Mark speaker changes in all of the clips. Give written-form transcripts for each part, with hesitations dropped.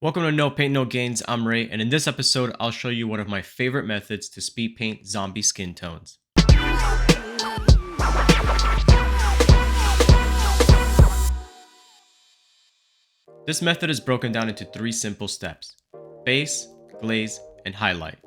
Speaker 1: Welcome to No Paint No Gains, I'm Ray, and in this episode I'll show you one of my favorite methods to speed paint zombie skin tones. This method is broken down into 3 simple steps: base, glaze, and highlight.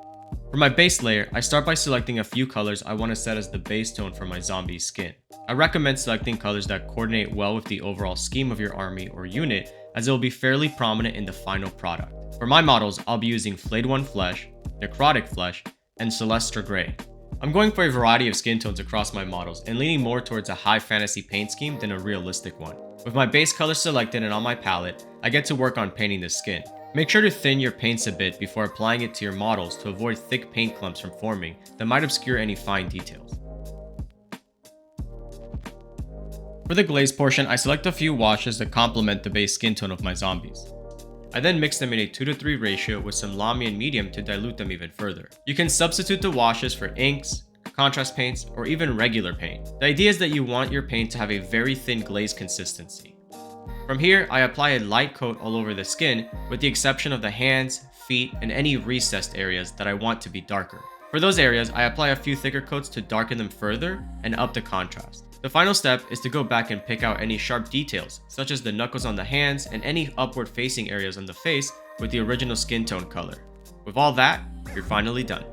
Speaker 1: For my base layer, I start by selecting a few colors I want to set as the base tone for my zombie skin. I recommend selecting colors that coordinate well with the overall scheme of your army or unit, as it will be fairly prominent in the final product. For my models, I'll be using Flayed One Flesh, Necrotic Flesh, and Celestra Gray. I'm going for a variety of skin tones across my models and leaning more towards a high fantasy paint scheme than a realistic one. With my base color selected and on my palette, I get to work on painting the skin. Make sure to thin your paints a bit before applying it to your models to avoid thick paint clumps from forming that might obscure any fine details. For the glaze portion, I select a few washes that complement the base skin tone of my zombies. I then mix them in a 2:3 ratio with some Lamy and medium to dilute them even further. You can substitute the washes for inks, contrast paints, or even regular paint. The idea is that you want your paint to have a very thin glaze consistency. From here, I apply a light coat all over the skin, with the exception of the hands, feet, and any recessed areas that I want to be darker. For those areas, I apply a few thicker coats to darken them further and up the contrast. The final step is to go back and pick out any sharp details, such as the knuckles on the hands and any upward facing areas on the face with the original skin tone color. With all that, you're finally done.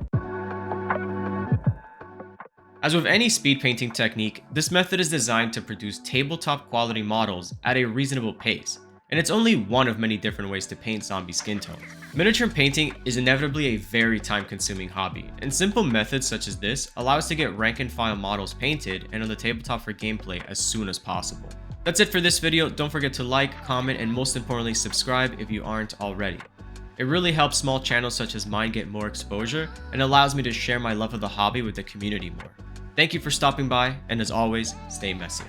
Speaker 1: As with any speed painting technique, this method is designed to produce tabletop quality models at a reasonable pace, and it's only one of many different ways to paint zombie skin tones. Miniature painting is inevitably a very time-consuming hobby, and simple methods such as this allow us to get rank and file models painted and on the tabletop for gameplay as soon as possible. That's it for this video. Don't forget to like, comment, and most importantly subscribe if you aren't already. It really helps small channels such as mine get more exposure and allows me to share my love of the hobby with the community more. Thank you for stopping by, and as always, stay messy.